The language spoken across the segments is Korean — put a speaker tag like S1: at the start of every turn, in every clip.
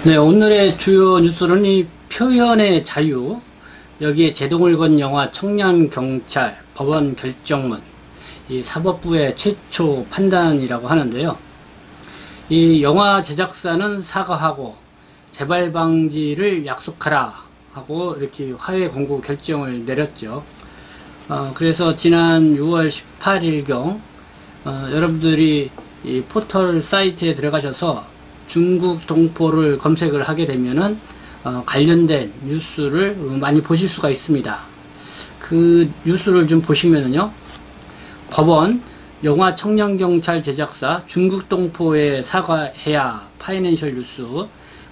S1: 네, 오늘의 주요 뉴스는 이 표현의 자유, 여기에 제동을 건 영화 청년경찰 법원 결정문, 이 사법부의 최초 판단이라고 하는데요. 이 영화 제작사는 사과하고 재발 방지를 약속하라 하고 이렇게 화해 공고 결정을 내렸죠. 그래서 지난 6월 18일경 여러분들이 이 포털 사이트에 들어가셔서 중국 동포를 검색을 하게 되면은 관련된 뉴스를 많이 보실 수가 있습니다. 그 뉴스를 좀 보시면은요, 법원 영화 청년경찰 제작사 중국 동포에 사과해야 파이낸셜 뉴스,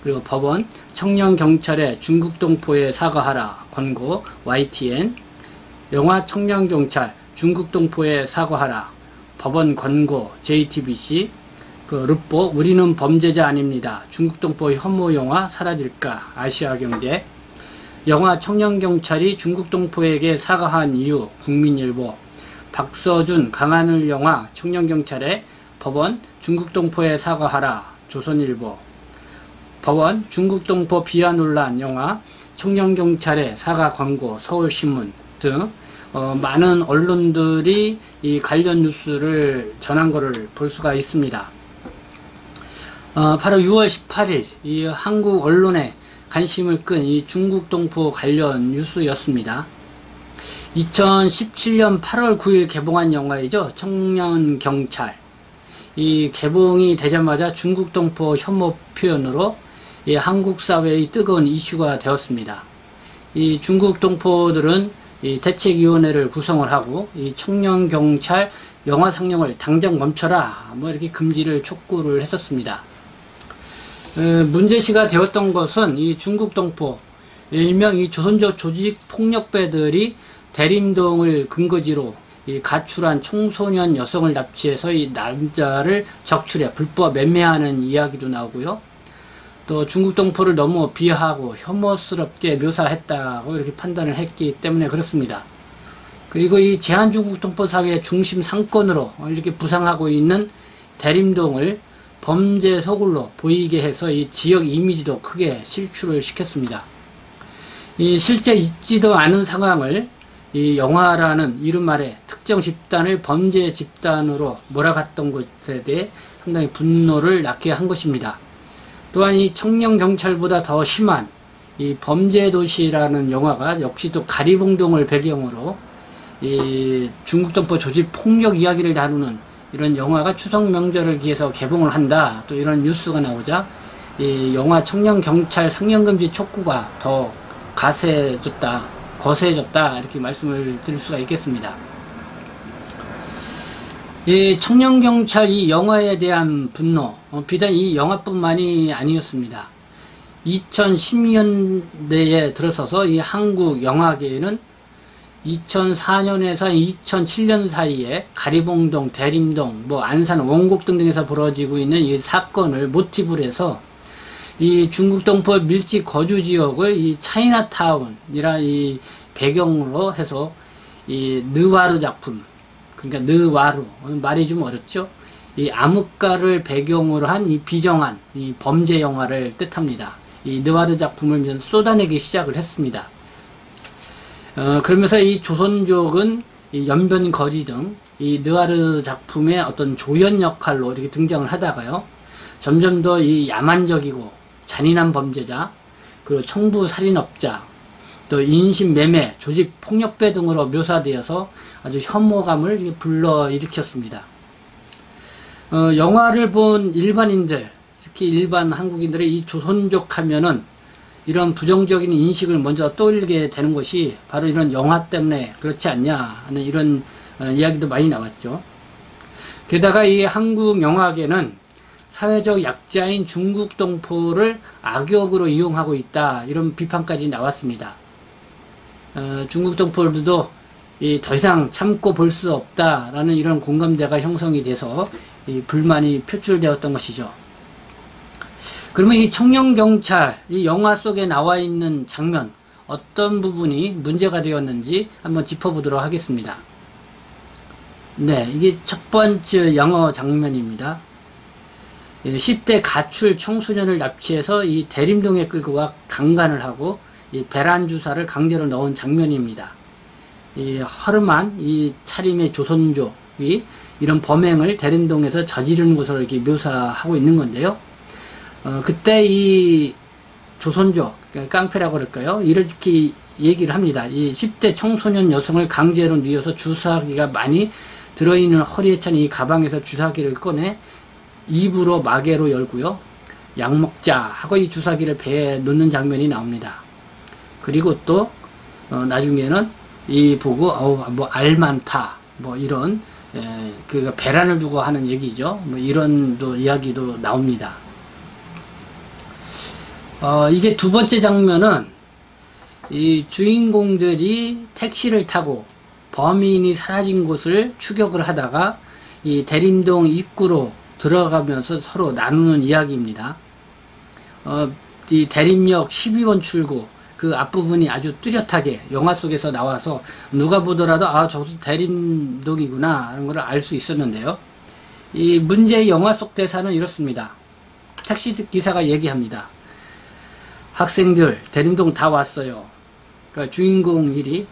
S1: 그리고 법원 청년경찰에 중국 동포에 사과하라 권고 YTN, 영화 청년경찰 중국 동포에 사과하라 법원 권고 JTBC, 르뽀 우리는 범죄자 아닙니다. 중국 동포 혐오 영화 사라질까 아시아경제, 영화 청년경찰이 중국 동포에게 사과한 이유 국민일보, 박서준 강하늘 영화 청년경찰에 법원 중국 동포에 사과하라 조선일보, 법원 중국 동포 비하 논란 영화 청년경찰에 사과 권고 서울신문 등 많은 언론들이 이 관련 뉴스를 전한 것을 볼 수가 있습니다. 바로 6월 18일 이 한국 언론에 관심을 끈 이 중국 동포 관련 뉴스였습니다. 2017년 8월 9일 개봉한 영화이죠. 청년경찰. 이 개봉이 되자마자 중국 동포 혐오 표현으로 이 한국 사회의 뜨거운 이슈가 되었습니다. 이 중국 동포들은 이 대책위원회를 구성을 하고 이 청년경찰 영화 상영을 당장 멈춰라 뭐 이렇게 금지를 촉구를 했었습니다. 문제시가 되었던 것은 이 중국 동포, 일명 이 조선족 조직 폭력배들이 대림동을 근거지로 이 가출한 청소년 여성을 납치해서 이 남자를 적출해 불법 매매하는 이야기도 나오고요. 또 중국 동포를 너무 비하하고 혐오스럽게 묘사했다고 이렇게 판단을 했기 때문에 그렇습니다. 그리고 이 제한중국 동포 사회의 중심 상권으로 이렇게 부상하고 있는 대림동을 범죄 서굴로 보이게 해서 이 지역 이미지도 크게 실추를 시켰습니다. 이 실제 있지도 않은 상황을 이 영화라는 이름 아래 특정 집단을 범죄 집단으로 몰아갔던 것에 대해 상당히 분노를 낳게 한 것입니다. 또한 이 청년경찰보다 더 심한 이 범죄도시라는 영화가 역시 또 가리봉동을 배경으로 이 중국동포 조직 폭력 이야기를 다루는 이런 영화가 추석 명절을 기해서 개봉을 한다, 또 이런 뉴스가 나오자 이 영화 청년경찰 상영금지 촉구가 더 거세졌다 이렇게 말씀을 드릴 수가 있겠습니다. 이 청년경찰 이 영화에 대한 분노, 비단 이 영화뿐만이 아니었습니다. 2010년대에 들어서서 이 한국 영화계에는 2004년에서 2007년 사이에 가리봉동, 대림동, 안산, 원곡 등등에서 벌어지고 있는 이 사건을 모티브로 해서 이 중국 동포 밀집 거주 지역을 이 차이나타운이라 이 배경으로 해서 이 느와르 작품, 그러니까 느와르, 말이 좀 어렵죠? 이 암흑가를 배경으로 한 이 비정한 이 범죄 영화를 뜻합니다. 이 느와르 작품을 쏟아내기 시작을 했습니다. 그러면서 이 조선족은 이 연변거리 등 이 느와르 작품의 어떤 조연 역할로 이렇게 등장을 하다가요, 점점 더 이 야만적이고 잔인한 범죄자, 그리고 청부 살인업자, 또 인신매매, 조직 폭력배 등으로 묘사되어서 아주 혐오감을 불러일으켰습니다. 영화를 본 일반인들, 특히 일반 한국인들의 이 조선족 하면은 이런 부정적인 인식을 먼저 떠올리게 되는 것이 바로 이런 영화 때문에 그렇지 않냐 하는 이런 이야기도 많이 나왔죠. 게다가 이 한국 영화계는 사회적 약자인 중국 동포를 악역으로 이용하고 있다, 이런 비판까지 나왔습니다. 중국 동포들도 더 이상 참고 볼 수 없다라는 이런 공감대가 형성이 돼서 이 불만이 표출되었던 것이죠. 그러면 이 청년경찰, 이 영화 속에 나와 있는 장면, 어떤 부분이 문제가 되었는지 한번 짚어보도록 하겠습니다. 네, 이게 첫 번째 영어 장면입니다. 10대 가출 청소년을 납치해서 이 대림동에 끌고 가 강간을 하고 이 배란 주사를 강제로 넣은 장면입니다. 이 허름한 이 차림의 조선족이 이런 범행을 대림동에서 저지르는 것으로 이렇게 묘사하고 있는 건데요. 그때 이 조선족, 깡패라고 그럴까요? 이렇게 얘기를 합니다. 이 10대 청소년 여성을 강제로 뉘어서 주사기가 많이 들어있는 허리에 찬 이 가방에서 주사기를 꺼내 입으로 마개로 열고요. 약 먹자 하고 이 주사기를 배에 넣는 장면이 나옵니다. 그리고 또 나중에는 이 보고 뭐 알 많다 뭐 이런 그 배란을 두고 하는 얘기죠. 뭐 이런 또 이야기도 나옵니다. 이게 두 번째 장면은 이 주인공들이 택시를 타고 범인이 사라진 곳을 추격을 하다가 이 대림동 입구로 들어가면서 서로 나누는 이야기입니다. 이 대림역 12번 출구 그 앞부분이 아주 뚜렷하게 영화 속에서 나와서 누가 보더라도 저도 대림동이구나 하는 걸 알 수 있었는데요. 이 문제의 영화 속 대사는 이렇습니다. 택시 기사가 얘기합니다. 학생들 대림동 다 왔어요. 그러니까 주인공 일이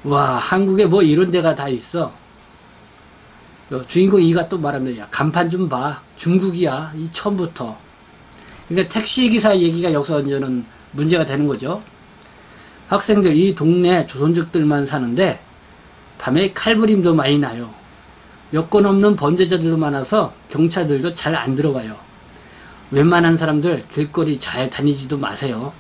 S1: 와 한국에 뭐 이런 데가 다 있어. 주인공 2가 또 말합니다. 간판 좀 봐. 중국이야. 이 처음부터. 그러니까 택시기사 얘기가 여기서 이제는 문제가 되는 거죠. 학생들 이 동네 조선족들만 사는데 밤에 칼부림도 많이 나요. 여권 없는 범죄자들도 많아서 경찰들도 잘 안 들어가요. 웬만한 사람들 길거리 잘 다니지도 마세요.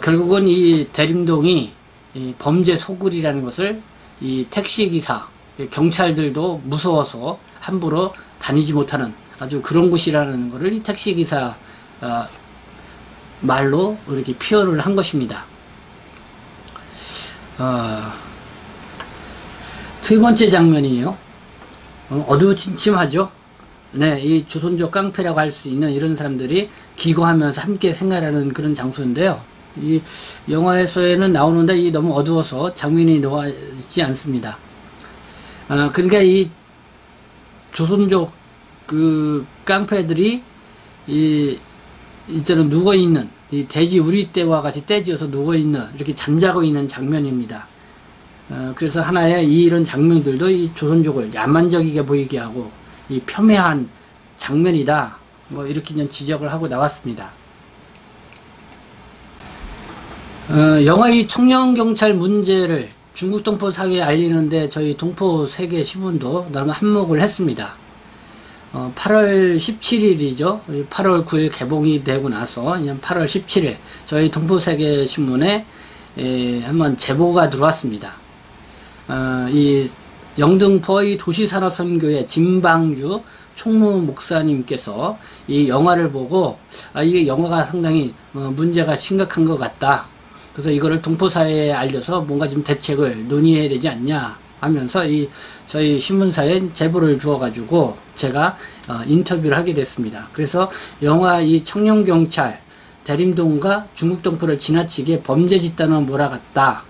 S1: 결국은 이 대림동이 이 범죄 소굴이라는 것을 이 택시기사 경찰들도 무서워서 함부로 다니지 못하는 아주 그런 곳이라는 것을 이 택시기사 말로 이렇게 표현을 한 것입니다. 두 번째 장면이에요. 어두침침하죠. 네, 이 조선족 깡패라고 할 수 있는 이런 사람들이 기거하면서 함께 생활하는 그런 장소인데요. 이 영화에서는 나오는데 이 너무 어두워서 장면이 나와 있지 않습니다. 그러니까 이 조선족 그 깡패들이 이제는 누워있는 이 돼지 우리떼와 같이 떼지어서 누워있는 이렇게 잠자고 있는 장면입니다. 그래서 하나의 이런 장면들도 이 조선족을 야만적이게 보이게 하고 이 폄훼한 장면이다 뭐 이렇게 그냥 지적을 하고 나왔습니다. 영화 이 청년경찰 문제를 중국 동포 사회에 알리는데 저희 동포 세계 신문도 나름 한몫을 했습니다. 8월 17일이죠. 8월 9일 개봉이 되고 나서 8월 17일 저희 동포 세계 신문에 한번 제보가 들어왔습니다. 이 영등포의 도시산업선교회 진방주 총무 목사님께서 이 영화를 보고 이게 영화가 상당히 문제가 심각한 것 같다. 그래서 이거를 동포사회에 알려서 뭔가 좀 대책을 논의해야 되지 않냐 하면서 저희 신문사에 제보를 주어가지고 제가 인터뷰를 하게 됐습니다. 그래서 영화 이 청년경찰 대림동과 중국동포를 지나치게 범죄 집단으로 몰아갔다.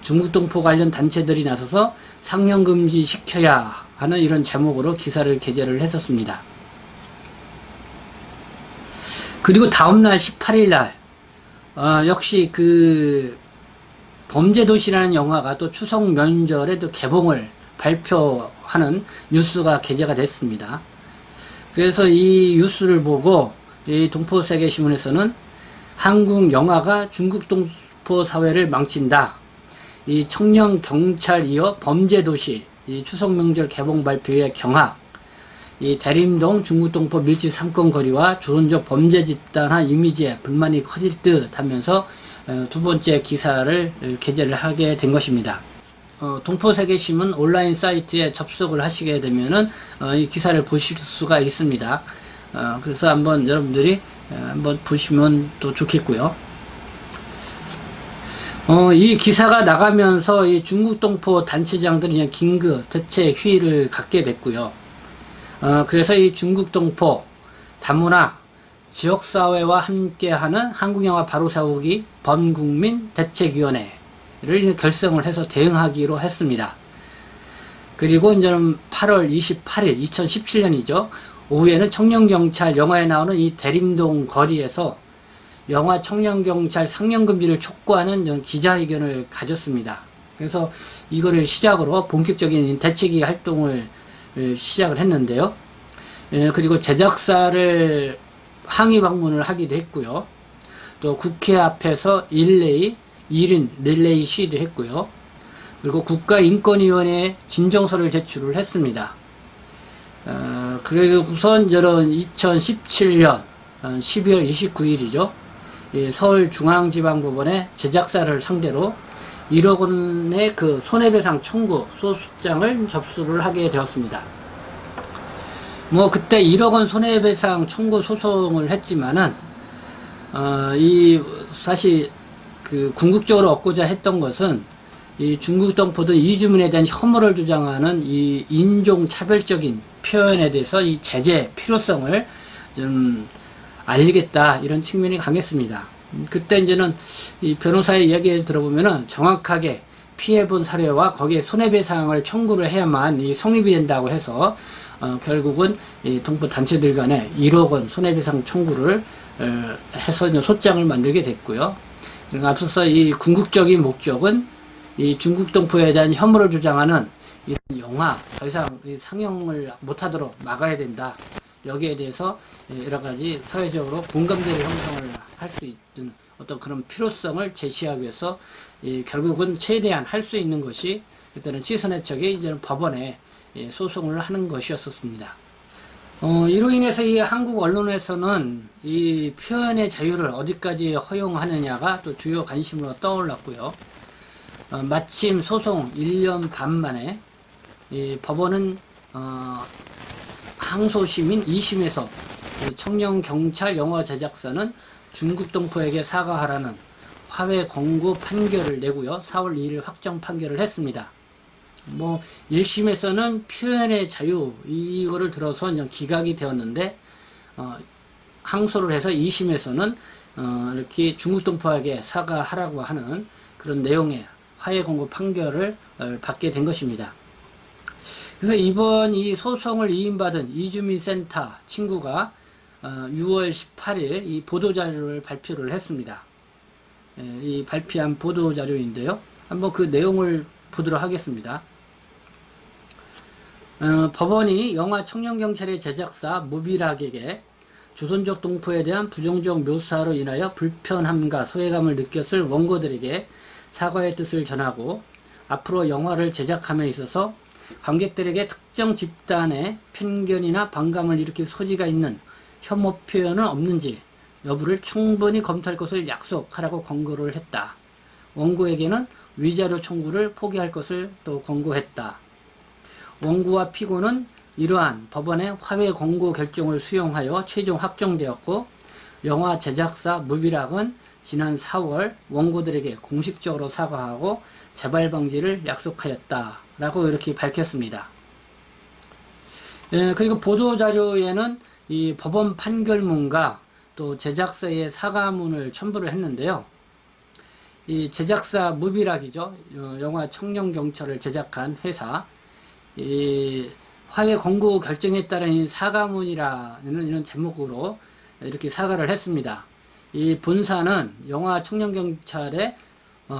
S1: 중국동포 관련 단체들이 나서서 상영금지 시켜야 하는 이런 제목으로 기사를 게재를 했었습니다. 그리고 다음날 18일날 역시 그 범죄도시라는 영화가 또 추석 명절에 또 개봉을 발표하는 뉴스가 게재가 됐습니다. 그래서 이 뉴스를 보고 이 동포세계신문에서는 한국 영화가 중국 동포 사회를 망친다. 이 청년 경찰 이어 범죄도시 이 추석 명절 개봉 발표의 경악, 이 대림동 중국동포 밀집 상권거리와 조선족 범죄 집단화 이미지에 불만이 커질 듯 하면서 두 번째 기사를 게재를 하게 된 것입니다. 동포세계신문 온라인 사이트에 접속을 하시게 되면은 이 기사를 보실 수가 있습니다. 그래서 한번 여러분들이 한번 보시면 또 좋겠고요. 이 기사가 나가면서 이 중국 동포 단체장들이 그냥 긴급 대책 회의를 갖게 됐고요. 그래서 이 중국 동포 다문화 지역사회와 함께하는 한국영화 바로세우기 범국민 대책위원회를 결성을 해서 대응하기로 했습니다. 그리고 이제는 8월 28일 2017년이죠. 오후에는 청년경찰 영화에 나오는 이 대림동 거리에서 영화 청년경찰 상영금지를 촉구하는 기자회견을 가졌습니다. 그래서 이거를 시작으로 본격적인 대책위 활동을 시작을 했는데요. 그리고 제작사를 항의 방문을 하기도 했고요. 또 국회 앞에서 1인 릴레이 시위도 했고요. 그리고 국가인권위원회에 진정서를 제출을 했습니다. 그리고 우선 저는 2017년 12월 29일이죠. 서울중앙지방법원의 제작사를 상대로 1억 원의 그 손해배상 청구 소송장을 접수를 하게 되었습니다. 뭐 그때 1억 원 손해배상 청구 소송을 했지만은 사실 그 궁극적으로 얻고자 했던 것은 이 중국 동포들 이주민에 대한 혐오를 주장하는 이 인종차별적인 표현에 대해서 이 제재 필요성을 좀 알리겠다, 이런 측면이 강했습니다. 그때 이제는 이 변호사의 이야기를 들어보면은 정확하게 피해본 사례와 거기에 손해배상을 청구를 해야만 이 성립이 된다고 해서 결국은 이 동포 단체들 간에 1억 원 손해배상 청구를 해서 소장을 만들게 됐고요. 그러니까 앞서서 이 궁극적인 목적은 이 중국 동포에 대한 혐오를 주장하는 이 영화 더 이상 상영을 못하도록 막아야 된다. 여기에 대해서 여러 가지 사회적으로 공감대를 형성을 할 수 있는 어떤 그런 필요성을 제시하기 위해서 결국은 최대한 할 수 있는 것이 그때는 시선의 척이 이제는 법원에 소송을 하는 것이었습니다. 이로 인해서 이 한국 언론에서는 이 표현의 자유를 어디까지 허용하느냐가 또 주요 관심으로 떠올랐고요. 마침 소송 1년 반 만에 법원은 항소심인 2심에서 청년경찰 영화 제작사는 중국 동포에게 사과하라는 화해 권고 판결을 내고요. 4월 2일 확정 판결을 했습니다. 1심에서는 표현의 자유 이거를 들어서 기각이 되었는데 항소를 해서 2심에서는 이렇게 중국 동포에게 사과하라고 하는 그런 내용의 화해 권고 판결을 받게 된 것입니다. 그래서 이번 이 소송을 이인받은 이주민센터 친구가 6월 18일 이 보도자료를 발표를 했습니다. 이 발표한 보도자료인데요. 한번 그 내용을 보도록 하겠습니다. 법원이 영화 청년경찰의 제작사 무비락에게 조선족 동포에 대한 부정적 묘사로 인하여 불편함과 소외감을 느꼈을 원고들에게 사과의 뜻을 전하고 앞으로 영화를 제작함에 있어서 관객들에게 특정 집단의 편견이나 반감을 일으킬 소지가 있는 혐오 표현은 없는지 여부를 충분히 검토할 것을 약속하라고 권고를 했다. 원고에게는 위자료 청구를 포기할 것을 또 권고했다. 원고와 피고는 이러한 법원의 화해 권고 결정을 수용하여 최종 확정되었고 영화 제작사 무비락은 지난 4월 원고들에게 공식적으로 사과하고 재발 방지를 약속하였다 라고 이렇게 밝혔습니다. 그리고 보도자료에는 이 법원 판결문과 또 제작사의 사과문을 첨부를 했는데요. 이 제작사 무비락이죠. 영화 청년경찰을 제작한 회사 이 화해 권고 결정에 따른 사과문이라는 이런 제목으로 이렇게 사과를 했습니다. 이 본사는 영화 청년경찰의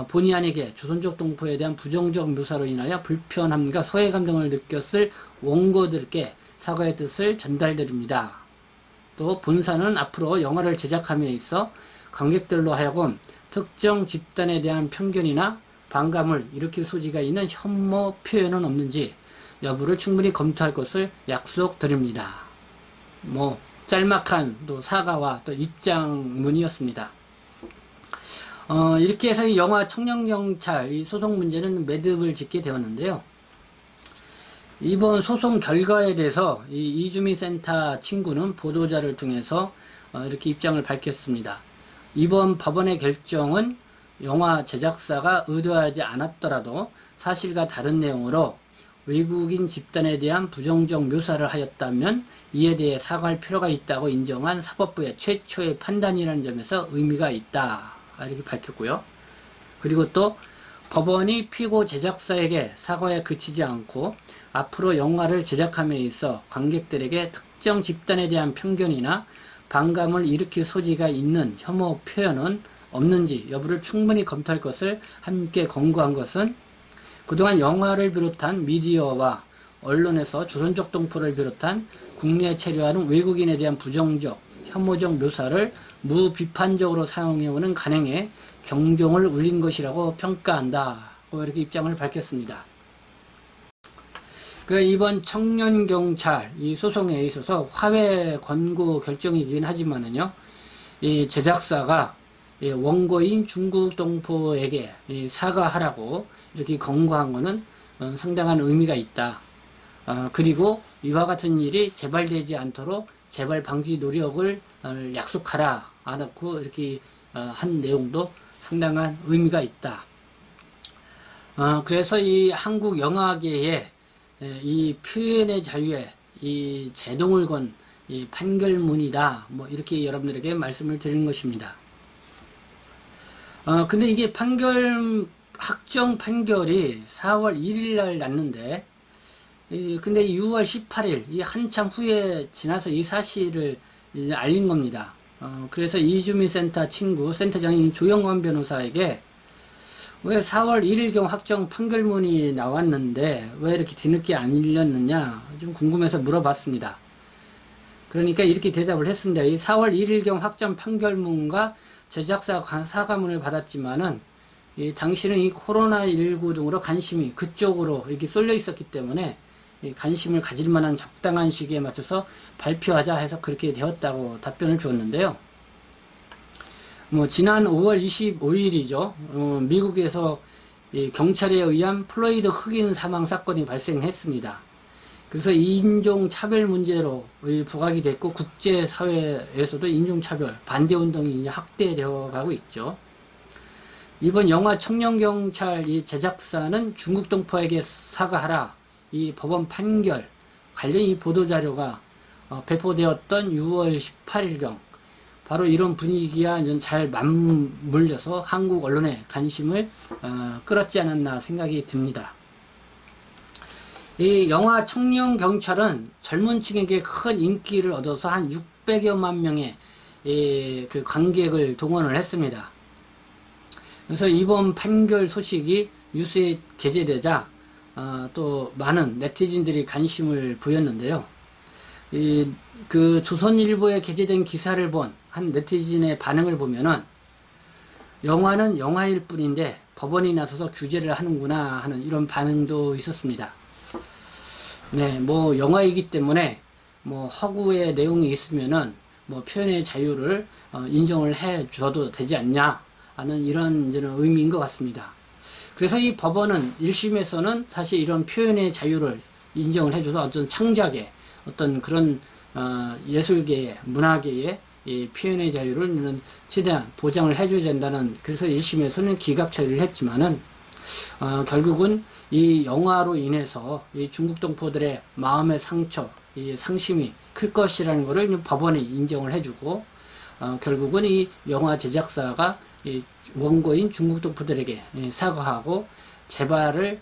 S1: 본의 아니게 조선족 동포에 대한 부정적 묘사로 인하여 불편함과 소외감 등을 느꼈을 원고들께 사과의 뜻을 전달드립니다. 또 본사는 앞으로 영화를 제작함에 있어 관객들로 하여금 특정 집단에 대한 편견이나 반감을 일으킬 소지가 있는 혐오 표현은 없는지 여부를 충분히 검토할 것을 약속드립니다. 짤막한 또 사과와 또 입장문이었습니다. 이렇게 해서 이 영화 청년경찰 이 소송 문제는 매듭을 짓게 되었는데요. 이번 소송 결과에 대해서 이 이주민센터 친구는 보도자를 통해서 이렇게 입장을 밝혔습니다. 이번 법원의 결정은 영화 제작사가 의도하지 않았더라도 사실과 다른 내용으로 외국인 집단에 대한 부정적 묘사를 하였다면 이에 대해 사과할 필요가 있다고 인정한 사법부의 최초의 판단이라는 점에서 의미가 있다 이렇게 밝혔고요. 그리고 또 법원이 피고 제작사에게 사과에 그치지 않고 앞으로 영화를 제작함에 있어 관객들에게 특정 집단에 대한 편견이나 반감을 일으킬 소지가 있는 혐오 표현은 없는지 여부를 충분히 검토할 것을 함께 권고한 것은 그동안 영화를 비롯한 미디어와 언론에서 조선족 동포를 비롯한 국내에 체류하는 외국인에 대한 부정적, 혐오적 묘사를 무비판적으로 사용해오는 간행에 경종을 울린 것이라고 평가한다. 이렇게 입장을 밝혔습니다. 이번 청년경찰 이 소송에 있어서 화해 권고 결정이긴 하지만은요, 이 제작사가 원고인 중국 동포에게 사과하라고 이렇게 권고한 것은 상당한 의미가 있다. 그리고 이와 같은 일이 재발되지 않도록 재발 방지 노력을 약속하라 않고 이렇게 한 내용도 상당한 의미가 있다. 그래서 이 한국 영화계에 이 표현의 자유에 이 제동을 건 이 판결문이다. 뭐 이렇게 여러분들에게 말씀을 드리는 것입니다. 근데 이게 확정 판결이 4월 1일 날 났는데, 근데 6월 18일, 이 한참 후에 지나서 이 사실을 알린 겁니다. 그래서 이주민센터 친구, 센터장인 조영관 변호사에게 왜 4월 1일경 확정 판결문이 나왔는데 왜 이렇게 뒤늦게 안 일렸느냐 좀 궁금해서 물어봤습니다. 그러니까 이렇게 대답을 했습니다. 이 4월 1일경 확정 판결문과 제작사 사과문을 받았지만은 당시는 이 코로나19 등으로 관심이 그쪽으로 이렇게 쏠려 있었기 때문에 관심을 가질 만한 적당한 시기에 맞춰서 발표하자 해서 그렇게 되었다고 답변을 주었는데요. 지난 5월 25일이죠. 미국에서 경찰에 의한 플로이드 흑인 사망 사건이 발생했습니다. 그래서 인종차별 문제로 부각이 됐고 국제사회에서도 인종차별 반대운동이 확대되어 가고 있죠. 이번 영화 청년경찰 이 제작사는 중국 동포에게 사과하라 이 법원 판결 관련 이 보도자료가 배포되었던 6월 18일경 바로 이런 분위기가 잘 맞물려서 한국 언론의 관심을 끌었지 않았나 생각이 듭니다. 이 영화 청년경찰은 젊은 층에게 큰 인기를 얻어서 한 600여만 명의 그 관객을 동원을 했습니다. 그래서 이번 판결 소식이 뉴스에 게재되자 또 많은 네티즌들이 관심을 보였는데요. 그 조선일보에 게재된 기사를 본 한 네티즌의 반응을 보면은 영화는 영화일 뿐인데 법원이 나서서 규제를 하는구나 하는 이런 반응도 있었습니다. 네, 영화이기 때문에 허구의 내용이 있으면은 표현의 자유를 인정을 해 줘도 되지 않냐 하는 이런 의미인 것 같습니다. 그래서 이 법원은 1심에서는 사실 이런 표현의 자유를 인정을 해줘서 어떤 창작의 어떤 그런 예술계의 문화계의 이 표현의 자유를 최대한 보장을 해줘야 된다는, 그래서 1심에서는 기각 처리를 했지만은 결국은 이 영화로 인해서 이 중국 동포들의 마음의 상처, 이 상심이 클 것이라는 것을 법원이 인정을 해주고 결국은 이 영화 제작사가 이 원고인 중국 동포들에게 사과하고 재발을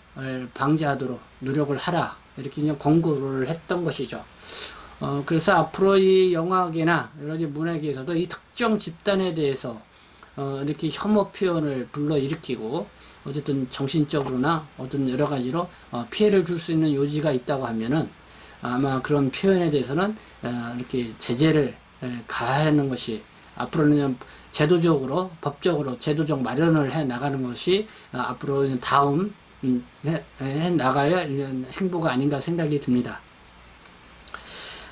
S1: 방지하도록 노력을 하라 이렇게 그냥 권고를 했던 것이죠. 그래서 앞으로 이 영화계나 여러 가지 문화계에서도 이 특정 집단에 대해서 이렇게 혐오 표현을 불러일으키고 어쨌든 정신적으로나 어떤 여러 가지로 피해를 줄 수 있는 요지가 있다고 하면은 아마 그런 표현에 대해서는 이렇게 제재를 가하는 것이 앞으로는 제도적으로 법적으로 제도적 마련을 해 나가는 것이 앞으로 다음 해 나가야 행보가 아닌가 생각이 듭니다.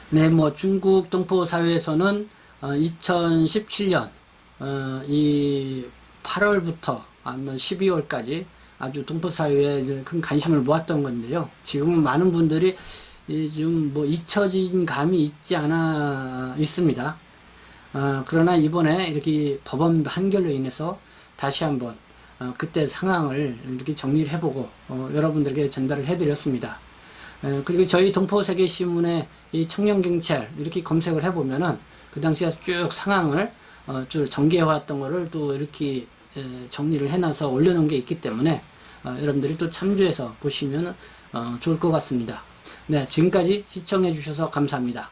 S1: 네, 중국 동포 사회에서는 2017년 이 8월부터 아니면 12월까지 아주 동포 사회에 큰 관심을 모았던 건데요. 지금은 많은 분들이 좀 잊혀진 감이 있지 않아 있습니다. 그러나 이번에 이렇게 법원 판결로 인해서 다시 한번 그때 상황을 이렇게 정리를 해보고 여러분들에게 전달을 해드렸습니다. 그리고 저희 동포세계신문의 이 청년경찰 이렇게 검색을 해보면은 그 당시에 쭉 상황을 쭉 전개해왔던 거를 또 이렇게 정리를 해놔서 올려놓은 게 있기 때문에 여러분들이 또 참조해서 보시면 좋을 것 같습니다. 네, 지금까지 시청해 주셔서 감사합니다.